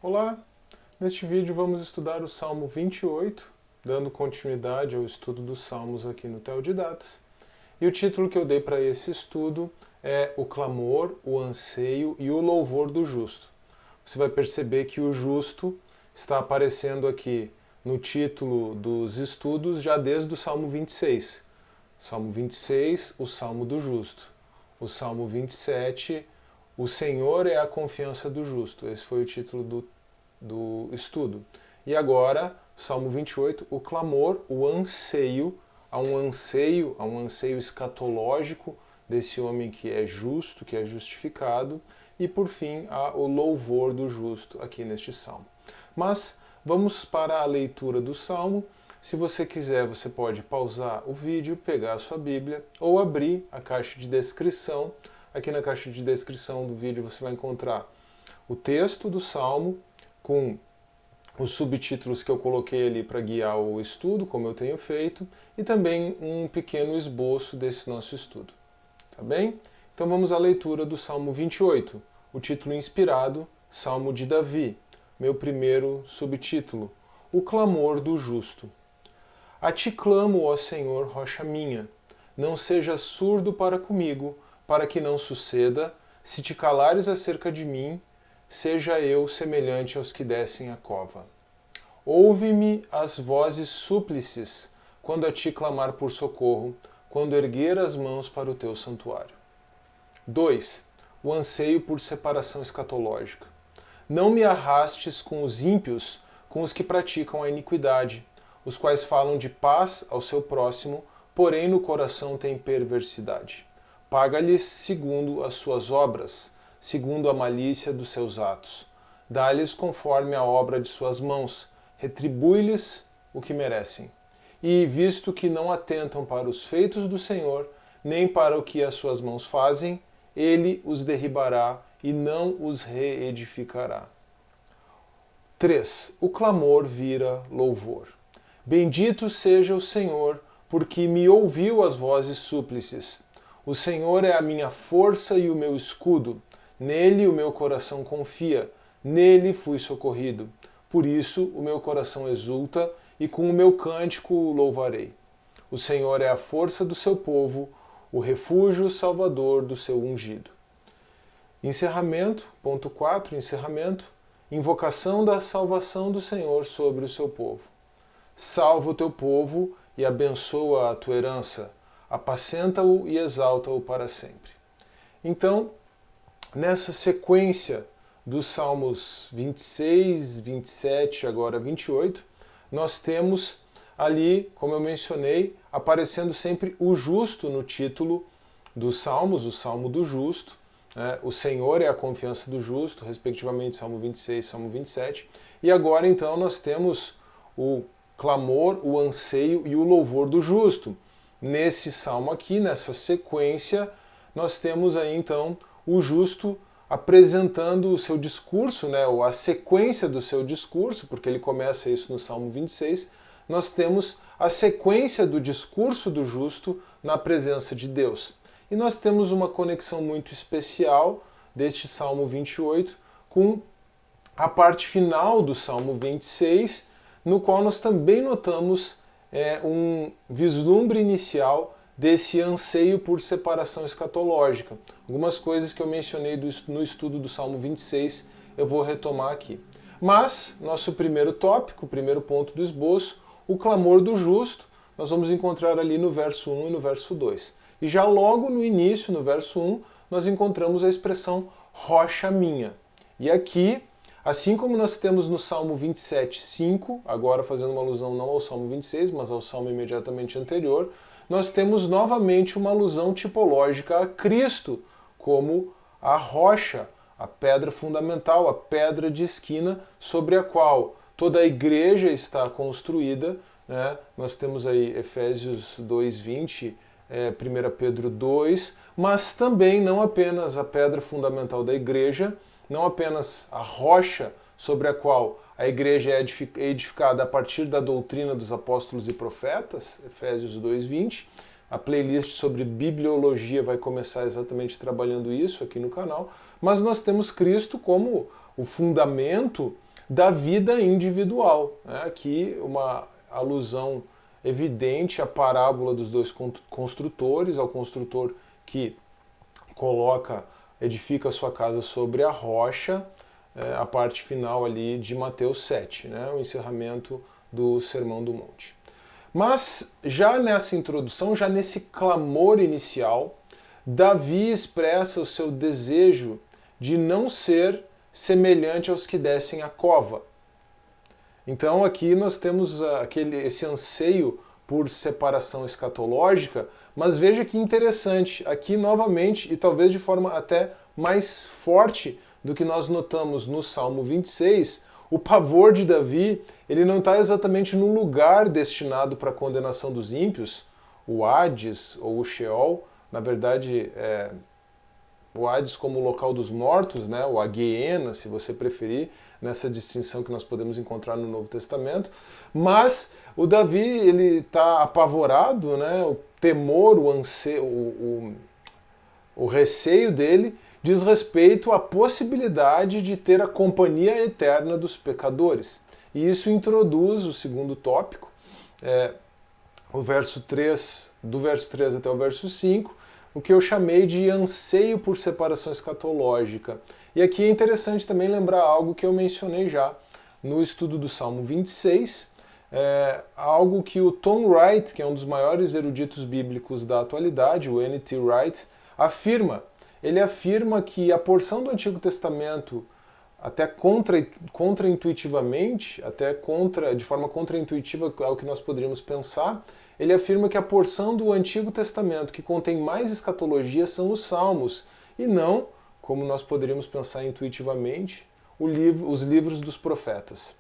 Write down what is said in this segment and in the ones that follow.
Olá! Neste vídeo vamos estudar o Salmo 28, dando continuidade ao estudo dos Salmos aqui no Teodidatas. E o título que eu dei para esse estudo é O Clamor, o Anseio e o Louvor do Justo. Você vai perceber que o justo está aparecendo aqui no título dos estudos já desde o Salmo 26. Salmo 26, o Salmo do Justo. O Salmo 27, o Senhor é a confiança do justo. Esse foi o título do estudo. E agora, Salmo 28, o clamor, o anseio, há um anseio escatológico desse homem que é justo, que é justificado, e por fim, há o louvor do justo aqui neste salmo. Mas vamos para a leitura do salmo. Se você quiser, você pode pausar o vídeo, pegar a sua Bíblia ou abrir a caixa de descrição. Aqui na caixa de descrição do vídeo você vai encontrar o texto do salmo com os subtítulos que eu coloquei ali para guiar o estudo, como eu tenho feito, e também um pequeno esboço desse nosso estudo. Tá bem? Então vamos à leitura do Salmo 28, o título inspirado, Salmo de Davi, meu primeiro subtítulo, O Clamor do Justo. A ti clamo, ó Senhor, rocha minha, não sejas surdo para comigo, para que não suceda, se te calares acerca de mim, seja eu semelhante aos que descem a cova. Ouve-me as vozes súplices, quando a ti clamar por socorro, quando erguer as mãos para o teu santuário. 2. O anseio por separação escatológica. Não me arrastes com os ímpios, com os que praticam a iniquidade, os quais falam de paz ao seu próximo, porém no coração têm perversidade. Paga-lhes segundo as suas obras, segundo a malícia dos seus atos. Dá-lhes conforme a obra de suas mãos, retribui-lhes o que merecem. E, visto que não atentam para os feitos do Senhor, nem para o que as suas mãos fazem, ele os derribará e não os reedificará. 3. O clamor vira louvor. Bendito seja o Senhor, porque me ouviu as vozes súplices. O Senhor é a minha força e o meu escudo. Nele o meu coração confia, nele fui socorrido. Por isso o meu coração exulta e com o meu cântico o louvarei. O Senhor é a força do seu povo, o refúgio salvador do seu ungido. Encerramento, ponto 4, encerramento. Invocação da salvação do Senhor sobre o seu povo. Salva o teu povo e abençoa a tua herança. Apacenta-o e exalta-o para sempre. Então, nessa sequência dos Salmos 26, 27, agora 28, nós temos ali, como eu mencionei, aparecendo sempre o justo no título dos Salmos, o Salmo do Justo. O Senhor é a confiança do justo, respectivamente Salmo 26 e Salmo 27. E agora, então, nós temos o clamor, o anseio e o louvor do justo. Nesse salmo aqui, nessa sequência, nós temos aí, então, o justo apresentando o seu discurso, ou a sequência do seu discurso, porque ele começa isso no Salmo 26, nós temos a sequência do discurso do justo na presença de Deus. E nós temos uma conexão muito especial deste Salmo 28 com a parte final do Salmo 26, no qual nós também notamos um vislumbre inicial desse anseio por separação escatológica. Algumas coisas que eu mencionei no estudo do Salmo 26 eu vou retomar aqui. Mas, nosso primeiro tópico, o primeiro ponto do esboço, o clamor do justo, nós vamos encontrar ali no verso 1 e no verso 2. E já logo no início, no verso 1, nós encontramos a expressão rocha minha. E aqui, assim como nós temos no Salmo 27, 5, agora fazendo uma alusão não ao Salmo 26, mas ao Salmo imediatamente anterior, nós temos novamente uma alusão tipológica a Cristo como a rocha, a pedra fundamental, a pedra de esquina sobre a qual toda a igreja está construída. Nós temos aí Efésios 2:20, 1 Pedro 2, mas também não apenas a pedra fundamental da igreja, não apenas a rocha sobre a qual a igreja é edificada a partir da doutrina dos apóstolos e profetas, Efésios 2:20. A playlist sobre bibliologia vai começar exatamente trabalhando isso aqui no canal. Mas nós temos Cristo como o fundamento da vida individual. Aqui uma alusão evidente à parábola dos dois construtores, ao construtor que edifica a sua casa sobre a rocha, a parte final ali de Mateus 7, o encerramento do Sermão do Monte. Mas já nessa introdução, já nesse clamor inicial, Davi expressa o seu desejo de não ser semelhante aos que descem a cova. Então aqui nós temos esse anseio por separação escatológica, mas veja que interessante, aqui novamente, e talvez de forma até mais forte do que nós notamos no Salmo 26, o pavor de Davi, ele não está exatamente no lugar destinado para a condenação dos ímpios, o Hades ou o Sheol, na verdade o Hades como o local dos mortos, ou a Guiena, se você preferir, nessa distinção que nós podemos encontrar no Novo Testamento, mas o Davi, ele está apavorado, o temor, o anseio, o receio dele diz respeito à possibilidade de ter a companhia eterna dos pecadores. E isso introduz o segundo tópico, o verso 3, do verso 3 até o verso 5, o que eu chamei de anseio por separação escatológica. E aqui é interessante também lembrar algo que eu mencionei já no estudo do Salmo 26, algo que o Tom Wright, que é um dos maiores eruditos bíblicos da atualidade, o N.T. Wright, afirma. Ele afirma que a porção do Antigo Testamento, até contra-intuitivamente, de forma contra-intuitiva ao que nós poderíamos pensar, ele afirma que a porção do Antigo Testamento que contém mais escatologia são os Salmos, e não, como nós poderíamos pensar intuitivamente, os livros dos profetas.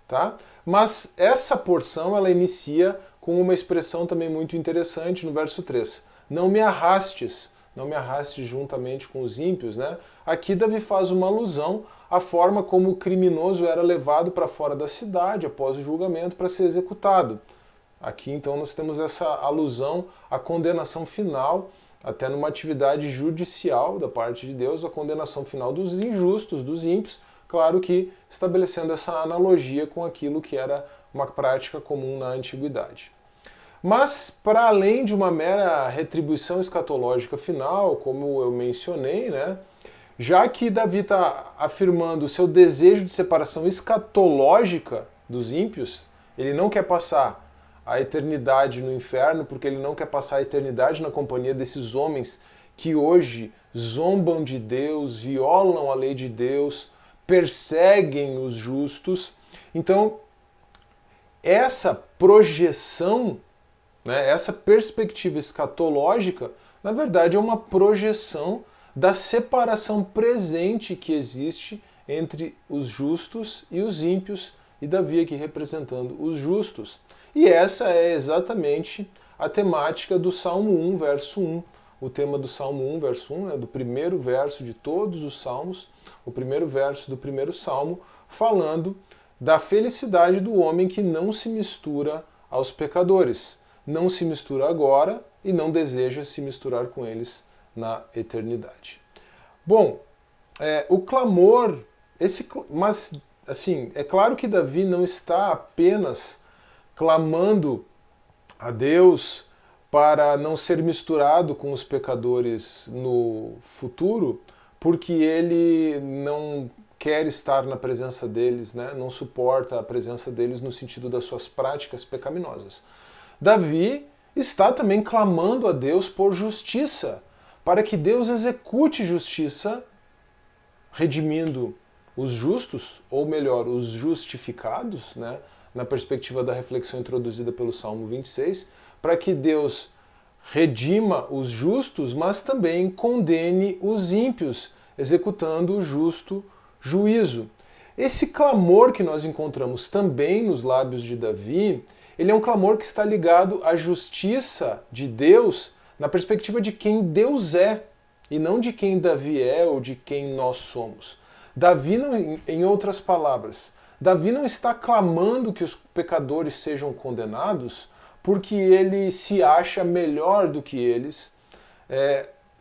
Tá? Mas essa porção ela inicia com uma expressão também muito interessante no verso 3. Não me arrastes juntamente com os ímpios. Aqui Davi faz uma alusão à forma como o criminoso era levado para fora da cidade após o julgamento para ser executado. Aqui então nós temos essa alusão à condenação final, até numa atividade judicial da parte de Deus, a condenação final dos injustos, dos ímpios, claro que estabelecendo essa analogia com aquilo que era uma prática comum na antiguidade. Mas, para além de uma mera retribuição escatológica final, como eu mencionei, já que Davi está afirmando o seu desejo de separação escatológica dos ímpios, ele não quer passar a eternidade no inferno, porque ele não quer passar a eternidade na companhia desses homens que hoje zombam de Deus, violam a lei de Deus, perseguem os justos. Então, essa projeção, essa perspectiva escatológica, na verdade é uma projeção da separação presente que existe entre os justos e os ímpios, e Davi aqui representando os justos. E essa é exatamente a temática do Salmo 1, verso 1. O tema do Salmo 1, verso 1, é do primeiro verso de todos os salmos, o primeiro verso do primeiro salmo, falando da felicidade do homem que não se mistura aos pecadores. Não se mistura agora e não deseja se misturar com eles na eternidade. Bom, o clamor, mas assim, é claro que Davi não está apenas clamando a Deus para não ser misturado com os pecadores no futuro, porque ele não quer estar na presença deles, não suporta a presença deles no sentido das suas práticas pecaminosas. Davi está também clamando a Deus por justiça, para que Deus execute justiça, redimindo os justos, ou melhor, os justificados, na perspectiva da reflexão introduzida pelo Salmo 26, para que Deus redima os justos, mas também condene os ímpios, executando o justo juízo. Esse clamor que nós encontramos também nos lábios de Davi, ele é um clamor que está ligado à justiça de Deus na perspectiva de quem Deus é, e não de quem Davi é ou de quem nós somos. Davi, não, em outras palavras, Davi não está clamando que os pecadores sejam condenados porque ele se acha melhor do que eles,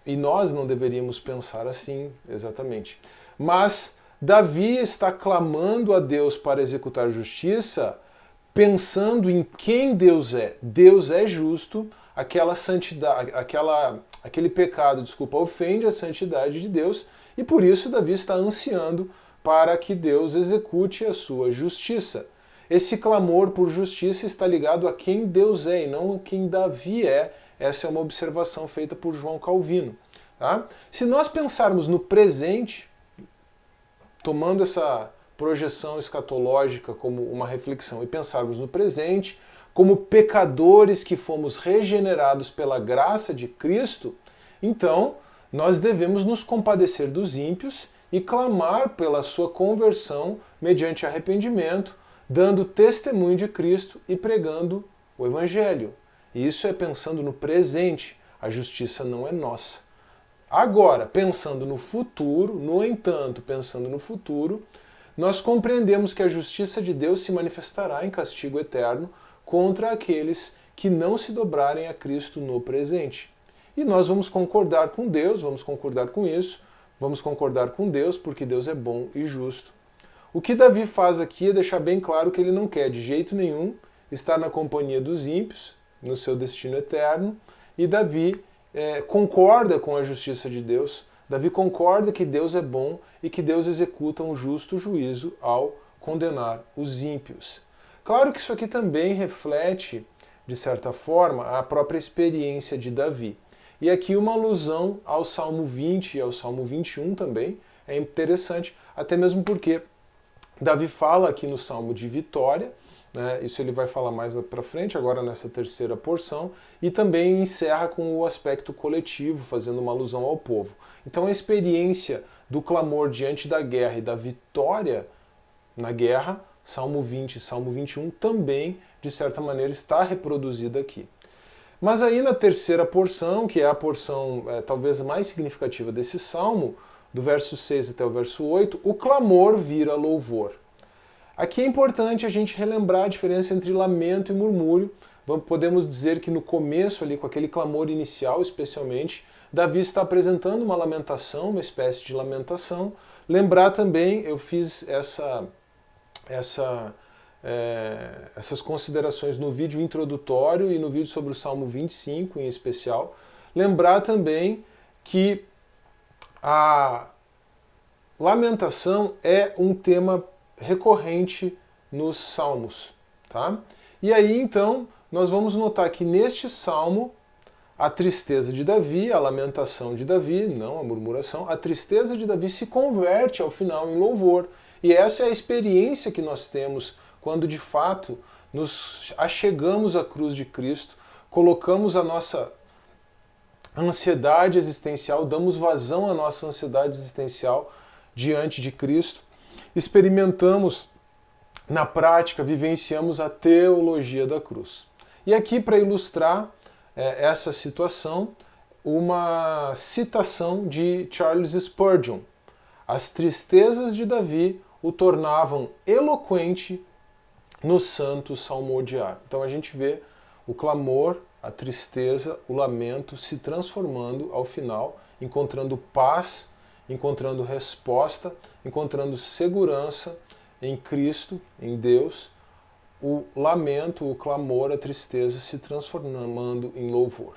e nós não deveríamos pensar assim, exatamente. Mas Davi está clamando a Deus para executar justiça, pensando em quem Deus é. Deus é justo, aquela santidade, aquele pecado, ofende a santidade de Deus, e por isso Davi está ansiando para que Deus execute a sua justiça. Esse clamor por justiça está ligado a quem Deus é e não a quem Davi é. Essa é uma observação feita por João Calvino. Tá? Se nós pensarmos no presente, tomando essa projeção escatológica como uma reflexão e pensarmos no presente, como pecadores que fomos regenerados pela graça de Cristo, então nós devemos nos compadecer dos ímpios e clamar pela sua conversão mediante arrependimento, dando testemunho de Cristo e pregando o Evangelho. E isso é pensando no presente, a justiça não é nossa. Agora, pensando no futuro, no entanto, pensando no futuro, nós compreendemos que a justiça de Deus se manifestará em castigo eterno contra aqueles que não se dobrarem a Cristo no presente. E nós vamos concordar com Deus, vamos concordar com isso, vamos concordar com Deus porque Deus é bom e justo. O que Davi faz aqui é deixar bem claro que ele não quer de jeito nenhum estar na companhia dos ímpios, no seu destino eterno, e Davi concorda com a justiça de Deus. Davi concorda que Deus é bom e que Deus executa um justo juízo ao condenar os ímpios. Claro que isso aqui também reflete, de certa forma, a própria experiência de Davi. E aqui uma alusão ao Salmo 20 e ao Salmo 21 também é interessante, até mesmo porque Davi fala aqui no Salmo de vitória, né, isso ele vai falar mais para frente, agora nessa terceira porção, e também encerra com o aspecto coletivo, fazendo uma alusão ao povo. Então a experiência do clamor diante da guerra e da vitória na guerra, Salmo 20 e Salmo 21, também, de certa maneira, está reproduzida aqui. Mas aí na terceira porção, que é a porção talvez mais significativa desse salmo, do verso 6 até o verso 8, o clamor vira louvor. Aqui é importante a gente relembrar a diferença entre lamento e murmúrio. Podemos dizer que no começo, ali, com aquele clamor inicial, especialmente, Davi está apresentando uma lamentação, uma espécie de lamentação. Lembrar também, eu fiz essas considerações no vídeo introdutório e no vídeo sobre o Salmo 25 em especial. Lembrar também que a lamentação é um tema recorrente nos salmos, tá? E aí então nós vamos notar que neste salmo a tristeza de Davi, a lamentação de Davi, não a murmuração, a tristeza de Davi se converte ao final em louvor. E essa é a experiência que nós temos quando de fato nos achegamos à cruz de Cristo, colocamos a nossa ansiedade existencial, damos vazão à nossa ansiedade existencial diante de Cristo, experimentamos na prática, vivenciamos a teologia da cruz. E aqui, para ilustrar essa situação, uma citação de Charles Spurgeon. As tristezas de Davi o tornavam eloquente no santo salmodiar. Então a gente vê o clamor, a tristeza, o lamento se transformando ao final, encontrando paz, encontrando resposta, encontrando segurança em Cristo, em Deus, o lamento, o clamor, a tristeza se transformando em louvor.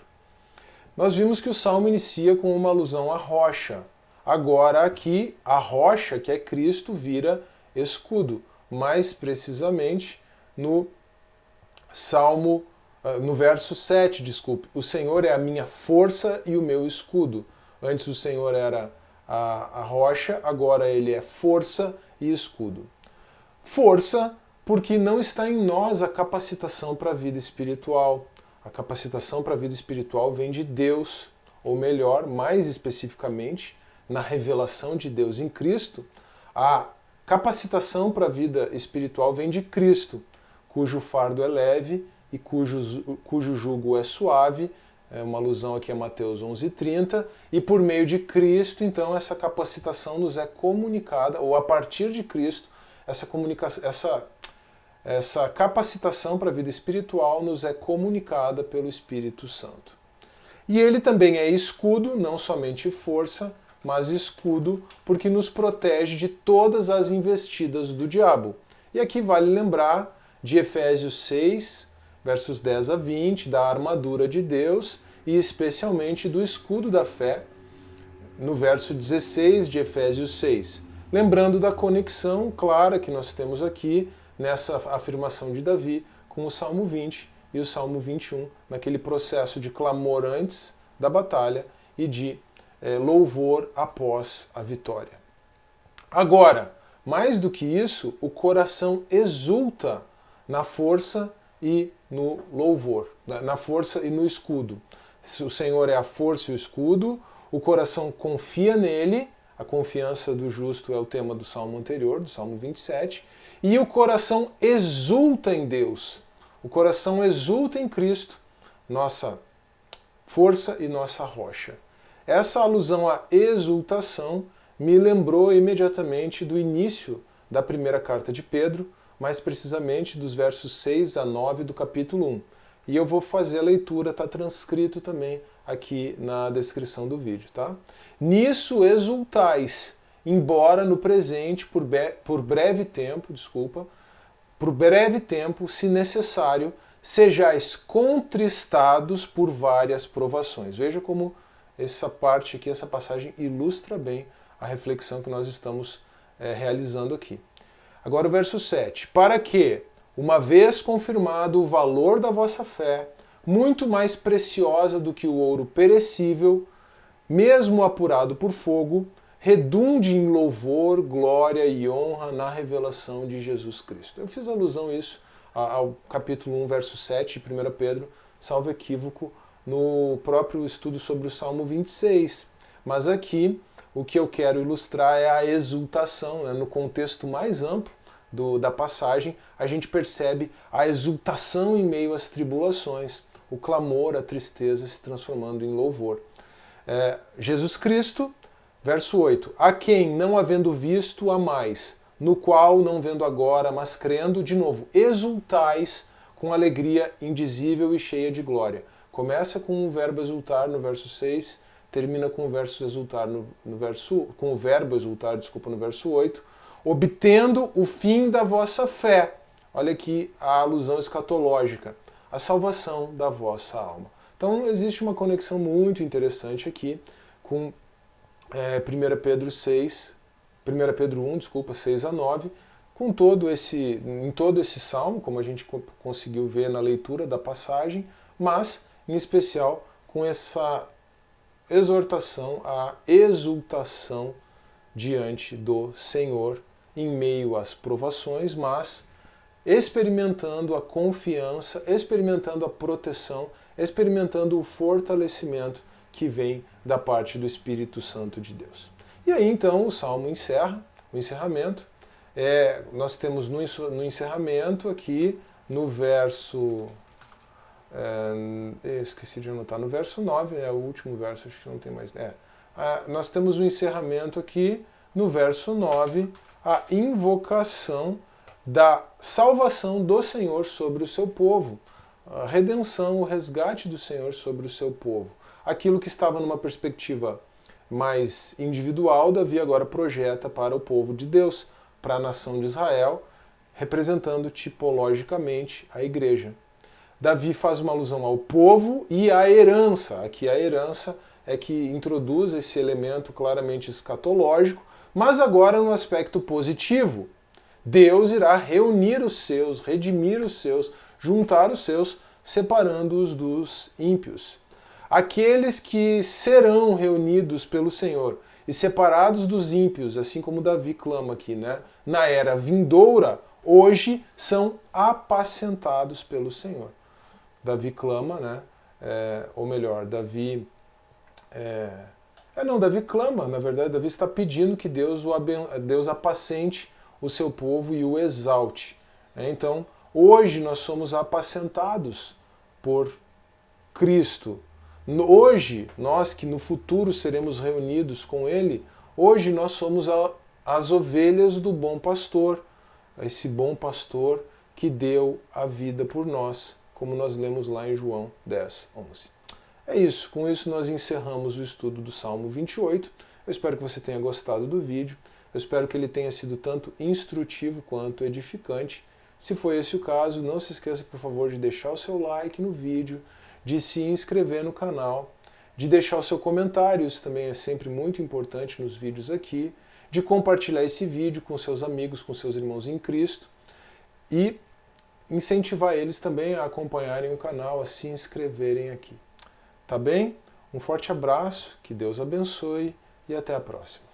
Nós vimos que o salmo inicia com uma alusão à rocha. Agora aqui, a rocha, que é Cristo, vira escudo. Mais precisamente no salmo, no verso 7, desculpe. O Senhor é a minha força e o meu escudo. Antes o Senhor era a rocha, agora ele é força e escudo. Força, porque não está em nós a capacitação para a vida espiritual. A capacitação para a vida espiritual vem de Deus, ou melhor, mais especificamente, na revelação de Deus em Cristo, a capacitação para a vida espiritual vem de Cristo, cujo fardo é leve e cujo jugo é suave. É uma alusão aqui a Mateus 11:30, e por meio de Cristo, então, essa capacitação nos é comunicada, ou a partir de Cristo, essa capacitação para a vida espiritual nos é comunicada pelo Espírito Santo. E ele também é escudo, não somente força, mas escudo porque nos protege de todas as investidas do diabo. E aqui vale lembrar de Efésios 6, versos 10 a 20, da armadura de Deus e especialmente do escudo da fé, no verso 16 de Efésios 6. Lembrando da conexão clara que nós temos aqui nessa afirmação de Davi com o Salmo 20 e o Salmo 21, naquele processo de clamor antes da batalha e de louvor após a vitória. Agora, mais do que isso, o coração exulta na força e no louvor, na força e no escudo. O Senhor é a força e o escudo, o coração confia nele, a confiança do justo é o tema do salmo anterior, do Salmo 27, e o coração exulta em Deus. O coração exulta em Cristo, nossa força e nossa rocha. Essa alusão à exultação me lembrou imediatamente do início da primeira carta de Pedro, mais precisamente dos versos 6 a 9 do capítulo 1. E eu vou fazer a leitura, está transcrito também aqui na descrição do vídeo, tá? Nisso exultais, embora no presente, por breve tempo, se necessário, sejais contristados por várias provações. Veja como essa parte aqui, essa passagem ilustra bem a reflexão que nós estamos realizando aqui. Agora o verso 7. Para que, uma vez confirmado o valor da vossa fé, muito mais preciosa do que o ouro perecível, mesmo apurado por fogo, redunde em louvor, glória e honra na revelação de Jesus Cristo. Eu fiz alusão a isso ao capítulo 1, verso 7 de 1 Pedro, salvo equívoco, no próprio estudo sobre o Salmo 26. Mas aqui o que eu quero ilustrar é a exultação, no contexto mais amplo da passagem, a gente percebe a exultação em meio às tribulações, o clamor, a tristeza se transformando em louvor. Jesus Cristo, verso 8, a quem, não havendo visto, amais, no qual, não vendo agora, mas crendo, de novo, exultais com alegria indizível e cheia de glória. Começa com o verbo exultar no verso 6, termina com o verbo exultar no verso 8, obtendo o fim da vossa fé. Olha aqui a alusão escatológica, a salvação da vossa alma. Então existe uma conexão muito interessante aqui com 1 Pedro 1 6 a 9, em todo esse salmo, como a gente conseguiu ver na leitura da passagem, mas em especial com essa exortação à exultação diante do Senhor em meio às provações, mas experimentando a confiança, experimentando a proteção, experimentando o fortalecimento que vem da parte do Espírito Santo de Deus. E aí então o salmo encerra, o encerramento. Nós temos no encerramento aqui, no verso... esqueci de anotar, no verso 9, é o último verso, acho que não tem mais... nós temos o encerramento aqui, no verso 9, a invocação da salvação do Senhor sobre o seu povo, a redenção, o resgate do Senhor sobre o seu povo. Aquilo que estava numa perspectiva mais individual, Davi agora projeta para o povo de Deus, para a nação de Israel, representando tipologicamente a igreja. Davi faz uma alusão ao povo e à herança. Aqui a herança é que introduz esse elemento claramente escatológico, mas agora no aspecto positivo. Deus irá reunir os seus, redimir os seus, juntar os seus, separando-os dos ímpios. Aqueles que serão reunidos pelo Senhor e separados dos ímpios, assim como Davi clama aqui, na era vindoura, hoje são apacentados pelo Senhor. Davi clama, ou melhor, Davi clama, na verdade, Davi está pedindo que Deus apacente o seu povo e o exalte. Então, hoje nós somos apacentados por Cristo. Hoje, nós que no futuro seremos reunidos com Ele, hoje nós somos as ovelhas do bom pastor, esse bom pastor que deu a vida por nós, como nós lemos lá em João 10, 11. É isso, com isso nós encerramos o estudo do Salmo 28. Eu espero que você tenha gostado do vídeo, eu espero que ele tenha sido tanto instrutivo quanto edificante. Se foi esse o caso, não se esqueça, por favor, de deixar o seu like no vídeo, de se inscrever no canal, de deixar o seu comentário, isso também é sempre muito importante nos vídeos aqui, de compartilhar esse vídeo com seus amigos, com seus irmãos em Cristo e incentivar eles também a acompanharem o canal, a se inscreverem aqui. Tá bem? Um forte abraço, que Deus abençoe e até a próxima.